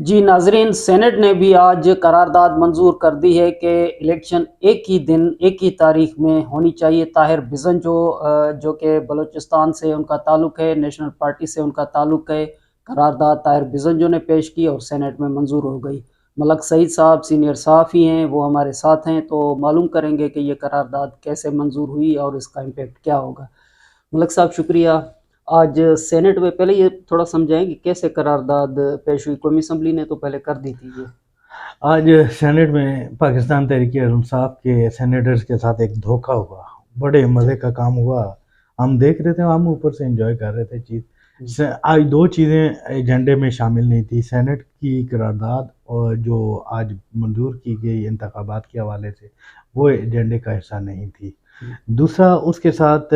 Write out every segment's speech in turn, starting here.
جی ناظرین، سینٹ نے بھی آج قرارداد منظور کر دی ہے کہ الیکشن ایک ہی دن ایک ہی تاریخ میں ہونی چاہیے۔ طاہر بزن جو کہ بلوچستان سے ان کا تعلق ہے، نیشنل پارٹی سے ان کا تعلق ہے، قرارداد طاہر بزن جو نے پیش کی اور سینٹ میں منظور ہو گئی۔ ملک سعید صاحب سینئر صحافی ہیں، وہ ہمارے ساتھ ہیں، تو معلوم کریں گے کہ یہ قرارداد کیسے منظور ہوئی اور اس کا امپیکٹ کیا ہوگا۔ ملک صاحب شکریہ۔ آج سینٹ میں پہلے یہ تھوڑا سمجھائیں کہ کیسے قرارداد پیش ہوئی۔ قومی اسمبلی نے تو پہلے کر دی تھی یہ۔ آج سینٹ میں پاکستان تحریک انصاف کے سینیٹرز کے ساتھ ایک دھوکہ ہوا، بڑے مزے کا کام ہوا۔ ہم دیکھ رہے تھے، ہم اوپر سے انجوائے کر رہے تھے چیز۔ آج دو چیزیں ایجنڈے میں شامل نہیں تھی۔ سینٹ کی قرارداد اور جو آج منظور کی گئی انتخابات کے حوالے سے، وہ ایجنڈے کا حصہ نہیں تھی۔ دوسرا، اس کے ساتھ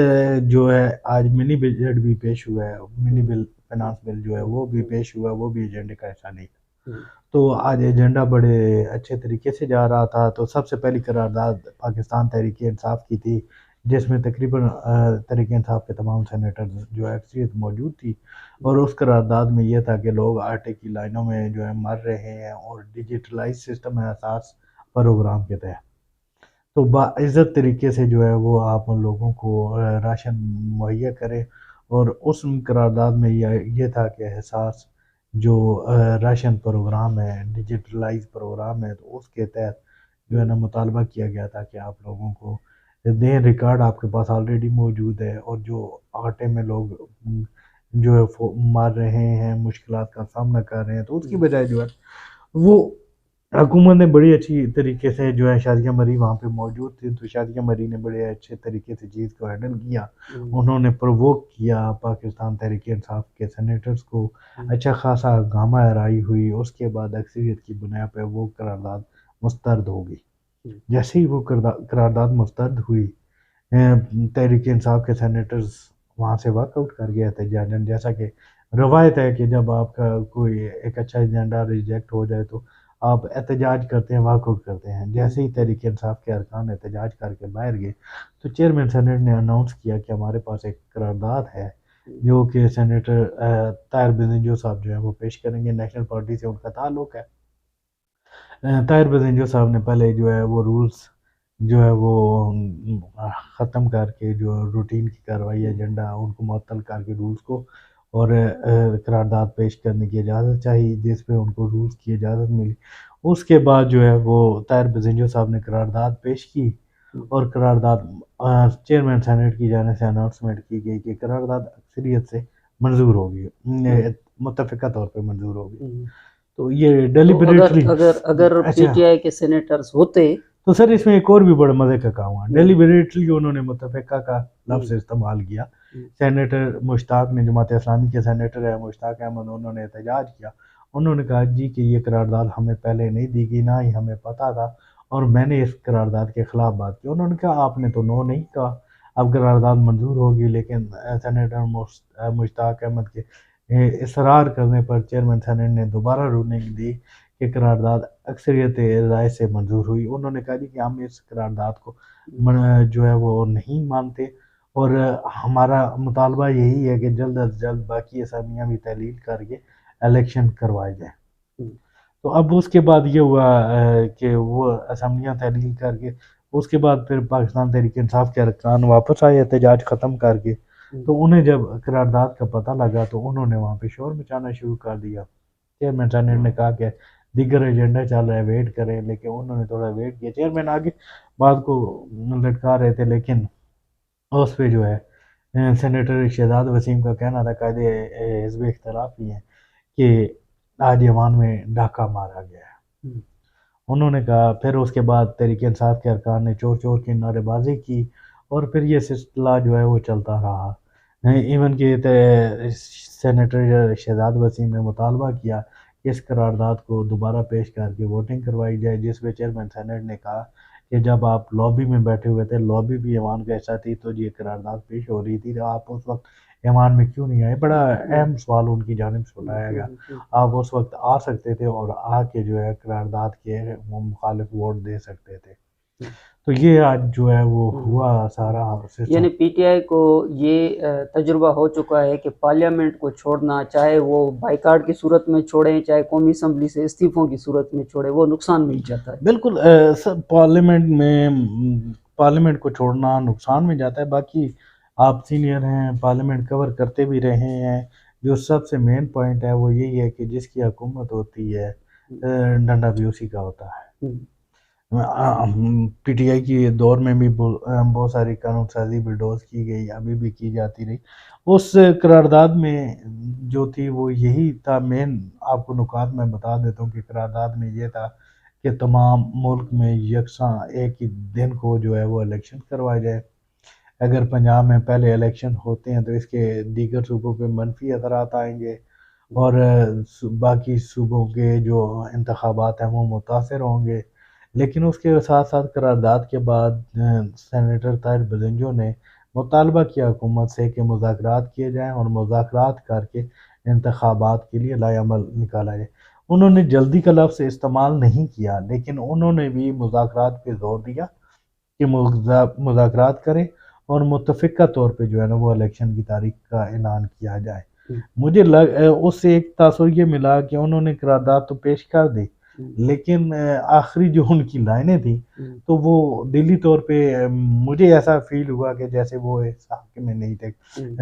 جو ہے آج منی بجٹ بھی پیش ہوا ہے، منی بل فائنانس بل جو ہے وہ بھی پیش ہوا، وہ بھی ایجنڈے کا حصہ نہیں تھا۔ تو آج ایجنڈا بڑے اچھے طریقے سے جا رہا تھا۔ تو سب سے پہلی قرارداد پاکستان تحریک انصاف کی تھی، جس میں تقریباً تحریک انصاف کے تمام سینیٹر جو اکثریت موجود تھی، اور اس قرارداد میں یہ تھا کہ لوگ آٹے کی لائنوں میں جو ہے مر رہے ہیں، اور ڈیجیٹلائز سسٹم ہے اساس پروگرام کے تحت، تو باعزت طریقے سے جو ہے وہ آپ ان لوگوں کو راشن مہیا کریں۔ اور اس قرارداد میں یہ تھا کہ احساس جو راشن پروگرام ہے، ڈیجیٹلائز پروگرام ہے، تو اس کے تحت جو ہے نا مطالبہ کیا گیا تھا کہ آپ لوگوں کو دیں، ریکارڈ آپ کے پاس آلریڈی موجود ہے، اور جو آٹے میں لوگ جو ہے مار رہے ہیں، مشکلات کا سامنا کر رہے ہیں، تو اس کی بجائے جو ہے وہ حکومت نے بڑی اچھی طریقے سے جو ہے شادیہ مری وہاں پہ موجود تھی، تو شادیہ مری نے بڑے اچھے طریقے سے چیز کو ہینڈل کیا۔ انہوں نے پرووک کیا پاکستان تحریک انصاف کے سینیٹرز کو، اچھا خاصا ہنگامہ آرائی ہوئی۔ اس کے بعد اکثریت کی بنیاد پہ وہ قرارداد مسترد ہو گئی۔ جیسے ہی وہ قرارداد مسترد ہوئی، تحریک انصاف کے سینیٹرز وہاں سے واک آؤٹ کر گئے احتجاجاً، جیسا کہ روایت ہے کہ جب آپ کا کوئی ایک اچھا ایجنڈا ریجیکٹ ہو جائے تو آپ احتجاج کرتے ہیں، واک آؤٹ کرتے ہیں۔ جیسے ہی تحریک انصاف کے ارکان احتجاج کر کے باہر گئے، تو چیئرمین سینٹ نے اناؤنس کیا کہ ہمارے پاس ایک قرارداد ہے جو کہ سینیٹر طاہر بزنجو صاحب جو ہیں وہ پیش کریں گے، نیشنل پارٹی سے ان کا تعلق ہے۔ طاہر بزنجو صاحب نے پہلے جو ہے وہ رولز جو ہے وہ ختم کر کے، جو روٹین کی کارروائی ایجنڈا ان کو معطل کر کے رولز کو، اور قرارداد پیش کرنے کی اجازت چاہیے، جس پہ ان کو رولز کی اجازت ملی۔ اس کے بعد جو ہے وہ طاہر بزنجو صاحب نے قرارداد پیش کی، اور قرارداد چیئرمین سینٹ کی جانب سے اناؤنسمنٹ کی گئی کہ قرارداد اکثریت سے منظور ہوگی، متفقہ طور پہ منظور ہوگی۔ تو یہ ڈیلیبریٹلی اگر پی ٹی آئی کے سینیٹرز ہوتے تو سر اس میں ایک اور بھی بڑا مزے کا کام ہوا، ڈیلیبریٹلی انہوں نے متفقہ کا لفظ استعمال کیا۔ سینیٹر مشتاق نے، جماعت اسلامی کے سینیٹر ہے مشتاق احمد، انہوں نے احتجاج کیا۔ انہوں نے کہا جی کہ یہ قرارداد ہمیں پہلے نہیں دی گئی، نہ ہی ہمیں پتہ تھا، اور میں نے اس قرارداد کے خلاف بات کی۔ انہوں نے کہا آپ نے تو نو نہیں کہا، اب قرارداد منظور ہوگی، لیکن سینیٹر مشتاق احمد کے اصرار کرنے پر چیئرمین سینٹ نے دوبارہ رولنگ دی کہ قرارداد اکثریت رائے سے منظور ہوئی۔ انہوں نے کہا کہ ہم اس قرارداد کو جو ہے وہ نہیں مانتے، اور ہمارا مطالبہ یہی ہے کہ جلد از جلد باقی اسامیاں بھی تحلیل کر کے الیکشن کروائے جائیں۔ تو اب اس کے بعد یہ ہوا کہ وہ اسمبلیاں تحلیل کر کے، اس کے بعد پھر پاکستان تحریک انصاف کے ارکان واپس آئے احتجاج ختم کر کے۔ تو انہیں جب قرارداد کا پتہ لگا تو انہوں نے وہاں پہ شور مچانا شروع کر دیا۔ چیئرمین سینٹ نے کہا کہ دیگر ایجنڈا چل رہا ہے، ویٹ کریں، لیکن انہوں نے تھوڑا ویٹ کیا۔ چیئرمین آگے بات کو لٹکا رہے تھے، لیکن اس پہ جو ہے سینیٹر شہزاد وسیم کا کہنا تھا، قائد حزب اختلاف ہی ہیں، کہ آج ایوان میں ڈاکہ مارا گیا ہے۔ انہوں نے کہا، پھر اس کے بعد تحریک انصاف کے ارکان نے چور چور کی نعرے بازی کی، اور پھر یہ سلسلہ جو ہے وہ چلتا رہا۔ ایون کہ سینیٹر شہزاد وسیم نے مطالبہ کیا کہ اس قرارداد کو دوبارہ پیش کر کے ووٹنگ کروائی جائے، جس پہ چیئرمین سینٹ نے کہا کہ جب آپ لابی میں بیٹھے ہوئے تھے، لابی بھی ایوان کا حصہ تھی، تو یہ قرارداد پیش ہو رہی تھی، آپ اس وقت ایوان میں کیوں نہیں آئے؟ بڑا اہم سوال ان کی جانب سے اٹھایا گیا۔ آپ اس وقت آ سکتے تھے اور آ کے جو ہے قرارداد کے مخالف ووٹ دے سکتے تھے۔ تو یہ آج جو ہے وہ ہوا سارا سسٹم. یعنی پی ٹی آئی کو یہ تجربہ ہو چکا ہے کہ پارلیمنٹ کو چھوڑنا، چاہے وہ بائیکاٹ کی صورت میں چھوڑیں، چاہے قومی اسمبلی سے استعفوں کی صورت میں چھوڑیں، وہ نقصان مل جاتا ہے. بالکل پارلیمنٹ کو چھوڑنا نقصان میں جاتا ہے. باقی آپ سینئر ہیں، پارلیمنٹ کور کرتے بھی رہے ہیں. جو سب سے مین پوائنٹ ہے وہ یہی ہے کہ جس کی حکومت ہوتی ہے ڈنڈا بھی اسی کا ہوتا ہے. پی ٹی آئی کی دور میں بھی بہت ساری قانون سازی بلڈوز کی گئی، ابھی بھی کی جاتی رہی. اس قرارداد میں جو تھی وہ یہی تھا. مین آپ کو نکات میں بتا دیتا ہوں کہ قرارداد میں یہ تھا کہ تمام ملک میں یکساں ایک ہی دن کو جو ہے وہ الیکشن کروائے جائے. اگر پنجاب میں پہلے الیکشن ہوتے ہیں تو اس کے دیگر صوبوں پہ منفی اثرات آئیں گے، اور باقی صوبوں کے جو انتخابات ہیں وہ متاثر ہوں گے. لیکن اس کے ساتھ ساتھ قرارداد کے بعد سینیٹر طاہر بزنجو نے مطالبہ کیا حکومت سے کہ مذاکرات کیے جائیں اور مذاکرات کر کے انتخابات کے لیے لائے عمل نکالا جائے. انہوں نے جلدی کا لفظ استعمال نہیں کیا، لیکن انہوں نے بھی مذاکرات پہ زور دیا کہ مذاکرات کریں اور متفقہ طور پہ جو ہے نا وہ الیکشن کی تاریخ کا اعلان کیا جائے. مجھے اس سے ایک تاثر یہ ملا کہ انہوں نے قرارداد تو پیش کر دی، لیکن آخری جو ان کی لائنیں تھیں تو وہ دلی طور پہ مجھے ایسا فیل ہوا کہ جیسے وہ اس حق میں نہیں تھے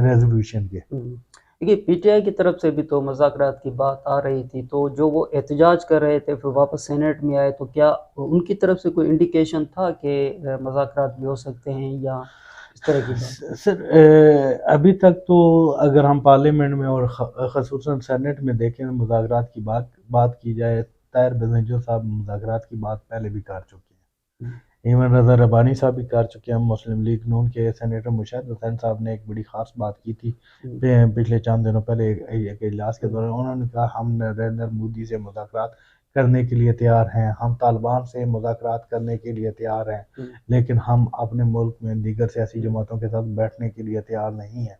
ریزولوشن کے. دیکھیے پی ٹی آئی کی طرف سے بھی تو مذاکرات کی بات آ رہی تھی، تو جو وہ احتجاج کر رہے تھے پھر واپس سینیٹ میں آئے، تو کیا ان کی طرف سے کوئی انڈیکیشن تھا کہ مذاکرات بھی ہو سکتے ہیں یا اس طرح کی بات؟ سر ابھی تک تو اگر ہم پارلیمنٹ میں اور خصوصاً سینیٹ میں دیکھیں مذاکرات کی بات کی جائے، طاہر بزنجو صاحب مذاکرات کی بات پہلے بھی کر چکے ہیں. ایون رضا ربانی صاحب بھی کر چکے ہیں. مسلم لیگ نون کے سینیٹر مشاہد حسین صاحب نے ایک بڑی خاص بات کی تھی پچھلے چند دنوں پہلے ایک اجلاس کے دوران. انہوں نے کہا ہم نریندر مودی سے مذاکرات کرنے کے لیے تیار ہیں، ہم طالبان سے مذاکرات کرنے کے لیے تیار ہیں، لیکن ہم اپنے ملک میں دیگر سیاسی جماعتوں کے ساتھ بیٹھنے کے لیے تیار نہیں ہیں.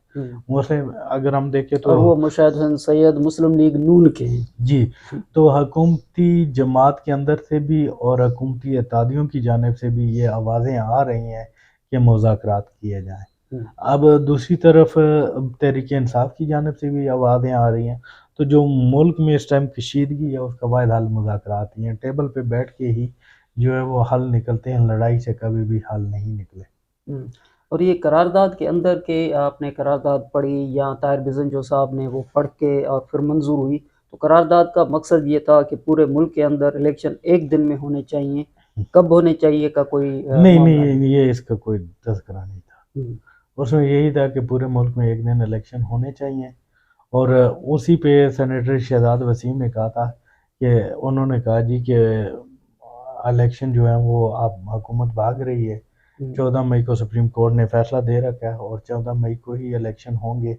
اگر ہم دیکھیں تو اور وہ مشاہد حسین سید مسلم لیگ نون کے ہیں. جی، تو حکومتی جماعت کے اندر سے بھی اور حکومتی اتحادیوں کی جانب سے بھی یہ آوازیں آ رہی ہیں کہ مذاکرات کیے جائیں. اب دوسری طرف تحریک انصاف کی جانب سے بھی آوازیں آ رہی ہیں. تو جو ملک میں اس ٹائم کشیدگی ہے اس کا واحد حل مذاکرات ہی ہیں. ٹیبل پہ بیٹھ کے ہی جو ہے وہ حل نکلتے ہیں، لڑائی سے کبھی بھی حل نہیں نکلے. اور یہ قرارداد کے اندر کے آپ نے قرارداد پڑھی یا طاہر بزنجو صاحب نے وہ پڑھ کے اور پھر منظور ہوئی، تو قرارداد کا مقصد یہ تھا کہ پورے ملک کے اندر الیکشن ایک دن میں ہونے چاہیے. کب ہونے چاہیے کا کوئی نہیں، یہ اس کا کوئی تذکرہ نہیں تھا. اس میں یہی تھا کہ پورے ملک میں ایک دن الیکشن ہونے چاہیے. اور اسی پہ سینیٹر شہزاد وسیم نے کہا تھا کہ انہوں نے کہا جی کہ الیکشن جو ہے وہ آپ حکومت بھاگ رہی ہے. 14 مئی کو سپریم کورٹ نے فیصلہ دے رکھا ہے اور 14 مئی کو ہی الیکشن ہوں گے.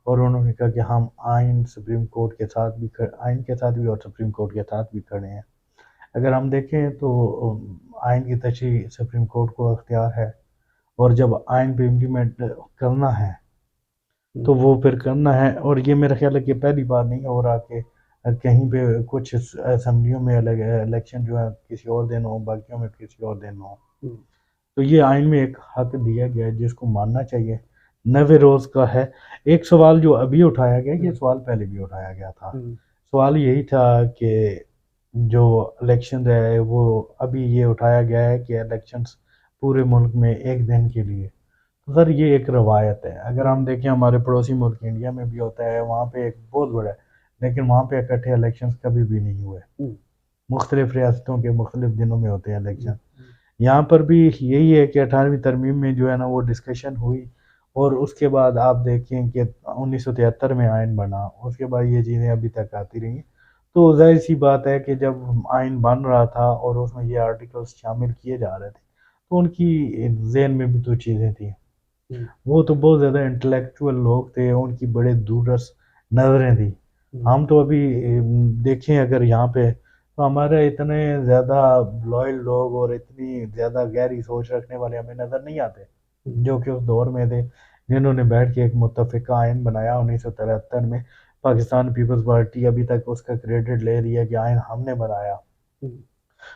اور انہوں نے کہا کہ ہم آئین سپریم کورٹ کے ساتھ بھی آئین کے ساتھ بھی اور سپریم کورٹ کے ساتھ بھی کھڑے ہیں. اگر ہم دیکھیں تو آئین کی تشریح سپریم کورٹ کو اختیار ہے، اور جب آئین پہ امپلیمنٹ کرنا ہے تو وہ پھر کرنا ہے. اور یہ میرا خیال ہے کہ پہلی بار نہیں ہو رہا کہ کہیں پہ کچھ اسمبلیوں میں الیکشن جو ہے کسی اور دن ہو، باقیوں میں کسی اور دن ہو. تو یہ آئین میں ایک حق دیا گیا ہے جس کو ماننا چاہیے. 90 روز کا ہے. ایک سوال جو ابھی اٹھایا گیا، یہ سوال پہلے بھی اٹھایا گیا تھا. سوال یہی تھا کہ جو الیکشن ہے وہ ابھی یہ اٹھایا گیا ہے کہ الیکشنز پورے ملک میں ایک دن کے لیے. سر یہ ایک روایت ہے. اگر ہم دیکھیں ہمارے پڑوسی ملک انڈیا میں بھی ہوتا ہے، وہاں پہ ایک بہت بڑا ہے، لیکن وہاں پہ اکٹھے الیکشنز کبھی بھی نہیں ہوئے. مختلف ریاستوں کے مختلف دنوں میں ہوتے ہیں الیکشن. یہاں پر بھی یہی ہے کہ 18ویں ترمیم میں جو ہے نا وہ ڈسکشن ہوئی، اور اس کے بعد آپ دیکھیں کہ 1973 میں آئین بنا، اس کے بعد یہ چیزیں ابھی تک آتی رہی ہیں. تو ظاہر سی بات ہے کہ جب آئین بن رہا تھا اور اس میں یہ آرٹیکلز شامل کیے جا رہے تھے تو ان کی ذہن میں بھی تو چیزیں تھیں. وہ تو بہت زیادہ انٹلیکچوئل لوگ تھے، ان کی بڑے دوررس نظریں تھیں. ہم تو ابھی دیکھیں اگر یہاں پہ تو ہمارے اتنے زیادہ لائل لوگ اور اتنی زیادہ گہری سوچ رکھنے والے ہمیں نظر نہیں آتے جو کہ اس دور میں تھے، جنہوں نے بیٹھ کے ایک متفقہ آئین بنایا 1973 میں. پاکستان پیپلز پارٹی ابھی تک اس کا کریڈٹ لے رہی ہے کہ آئین ہم نے بنایا.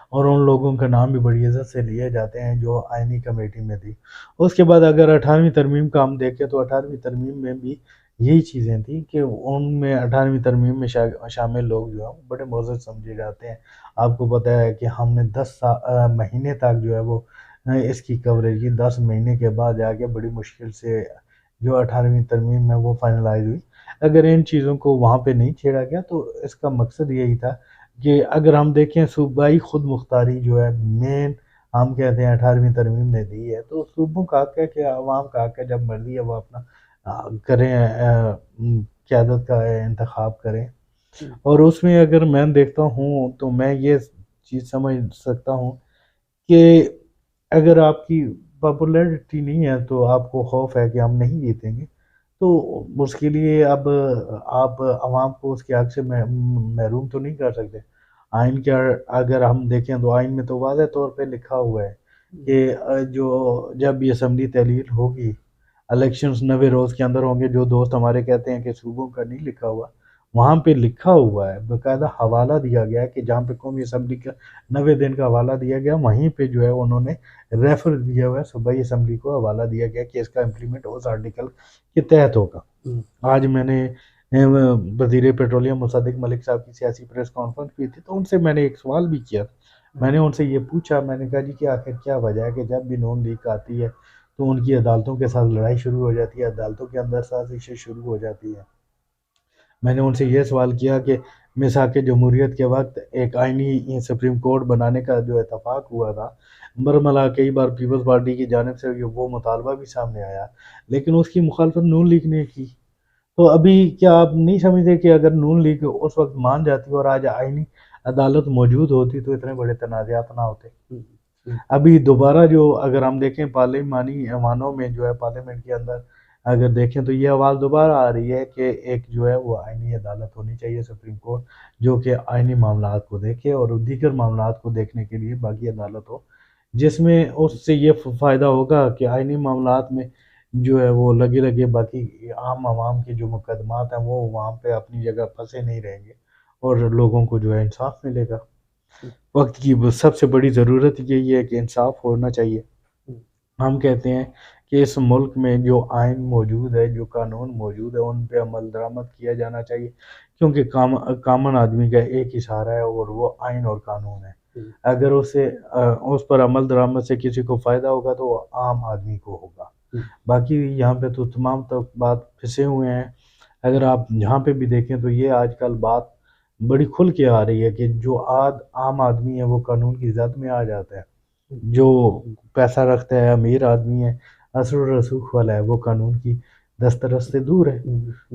اور ان لوگوں کا نام بھی بڑی عزت سے لیے جاتے ہیں جو آئینی کمیٹی میں تھی۔ اس کے بعد اگر 18ویں ترمیم کا ہم دیکھیں تو 18ویں ترمیم میں بھی یہی چیزیں تھیں کہ ان میں 18ویں ترمیم میں شامل لوگ جو ہیں بڑے معزز سمجھے جاتے ہیں۔ آپ کو پتہ ہے کہ ہم نے 10 مہینے تک جو ہے وہ اس کی کوریج کی، 10 مہینے کے بعد جا کے بڑی مشکل سے جو 18ویں ترمیم میں وہ فائنلائز ہوئی۔ اگر ان چیزوں کو وہاں پہ نہیں چھیڑا گیا تو اس کا مقصد یہی تھا کہ اگر ہم دیکھیں صوبائی خود مختاری جو ہے مین ہم کہتے ہیں 18ویں ترمیم نے دی ہے، تو صوبوں کا حق ہے کہ عوام کا حق ہے جب مرضی ہے وہ اپنا کریں، قیادت کا انتخاب کریں۔ اور اس میں اگر میں دیکھتا ہوں تو میں یہ چیز سمجھ سکتا ہوں کہ اگر آپ کی پاپولیرٹی نہیں ہے تو آپ کو خوف ہے کہ ہم نہیں جیتیں گے، تو اس کے لیے اب آپ عوام کو اس کے حق سے محروم تو نہیں کر سکتے۔ آئین کے اگر ہم دیکھیں تو آئین میں تو واضح طور پہ لکھا ہوا ہے کہ جب یہ اسمبلی تحلیل ہوگی، الیکشنز 90 روز کے اندر ہوں گے۔ جو دوست ہمارے کہتے ہیں کہ صوبوں کا نہیں لکھا ہوا، وہاں پہ لکھا ہوا ہے، باقاعدہ حوالہ دیا گیا ہے کہ جہاں پہ قومی اسمبلی کا 90 دن کا حوالہ دیا گیا، وہیں پہ جو ہے انہوں نے ریفر دیا ہوا ہے، صوبائی اسمبلی کو حوالہ دیا گیا کہ اس کا امپلیمنٹ اس آرٹیکل کے تحت ہوگا۔ آج میں نے وزیر پیٹرولیم مصدق ملک صاحب کی سیاسی پریس کانفرنس کی تھی، تو ان سے میں نے ایک سوال بھی کیا۔ میں نے ان سے یہ پوچھا، میں نے کہا جی کہ آخر کیا وجہ ہے کہ جب بھی نون لیگ آتی ہے تو ان کی عدالتوں کے ساتھ لڑائی شروع ہو جاتی ہے، عدالتوں کے اندر سازشیں شروع ہو جاتی ہیں۔ میں نے ان سے یہ سوال کیا کہ میثاق جمہوریت کے وقت ایک آئینی سپریم کورٹ بنانے کا جو اتفاق ہوا تھا، برملا کئی بار پیپلز پارٹی کی جانب سے وہ مطالبہ بھی سامنے آیا، لیکن اس کی مخالفت نون لیگ نے کی۔ تو ابھی کیا آپ نہیں سمجھتے کہ اگر نون لیگ اس وقت مان جاتی اور آج آئینی عدالت موجود ہوتی تو اتنے بڑے تنازعات نہ ہوتے؟ ابھی دوبارہ جو اگر ہم دیکھیں پارلیمانی ایوانوں میں جو ہے پارلیمنٹ کے اندر اگر دیکھیں تو یہ آواز دوبارہ آ رہی ہے کہ ایک جو ہے وہ آئینی عدالت ہونی چاہیے، سپریم کورٹ، جو کہ آئینی معاملات کو دیکھے اور دیگر معاملات کو دیکھنے کے لیے باقی عدالت ہو، جس میں اس سے یہ فائدہ ہوگا کہ آئینی معاملات میں جو ہے وہ لگے باقی عام عوام کے جو مقدمات ہیں وہ وہاں پہ اپنی جگہ پھنسے نہیں رہیں گے اور لوگوں کو جو ہے انصاف ملے گا۔ وقت کی سب سے بڑی ضرورت یہی ہے کہ انصاف ہونا چاہیے۔ ہم کہتے ہیں کہ اس ملک میں جو آئین موجود ہے، جو قانون موجود ہے، ان پہ عمل درآمد کیا جانا چاہیے، کیونکہ کامن آدمی کا ایک ہی سہارا ہے اور وہ آئین اور قانون ہے۔ اگر اس پر عمل درآمد سے کسی کو فائدہ ہوگا تو وہ عام آدمی کو ہوگا۔ باقی یہاں پہ تو تمام بات پھنسے ہوئے ہیں۔ اگر آپ یہاں پہ بھی دیکھیں تو یہ آج کل بات بڑی کھل کے آ رہی ہے کہ جو عام آدمی ہے وہ قانون کی زد میں آ جاتا ہے، جو پیسہ رکھتا ہے، امیر آدمی ہے، اثر و رسوخ والا ہے، وہ قانون کی دسترس سے دور ہے۔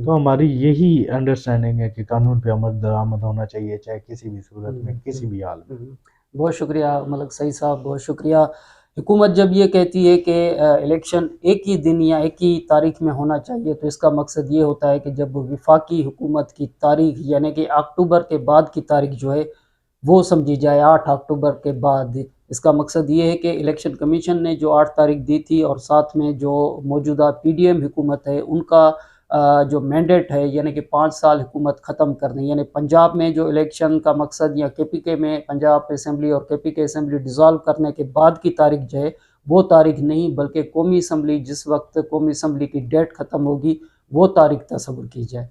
تو ہماری یہی انڈرسٹینڈنگ ہے کہ قانون پہ عمل درآمد ہونا چاہیے، چاہے کسی بھی صورت میں، کسی بھی حال میں۔ بہت شکریہ ملک سعید صاحب، بہت شکریہ۔ حکومت جب یہ کہتی ہے کہ الیکشن ایک ہی دن یا ایک ہی تاریخ میں ہونا چاہیے، تو اس کا مقصد یہ ہوتا ہے کہ جب وفاقی حکومت کی تاریخ یعنی کہ اکتوبر کے بعد کی تاریخ جو ہے وہ سمجھی جائے، 8 اکتوبر کے بعد۔ اس کا مقصد یہ ہے کہ الیکشن کمیشن نے جو 8 تاریخ دی تھی اور ساتھ میں جو موجودہ پی ڈی ایم حکومت ہے ان کا جو مینڈیٹ ہے یعنی کہ 5 سال حکومت ختم کرنے، یعنی پنجاب میں جو الیکشن کا مقصد یا کے پی کے میں پنجاب اسمبلی اور کے پی کے اسمبلی ڈیزالو کرنے کے بعد کی تاریخ جو ہے وہ تاریخ نہیں، بلکہ قومی اسمبلی جس وقت قومی اسمبلی کی ڈیٹ ختم ہوگی وہ تاریخ تصور کی جائے۔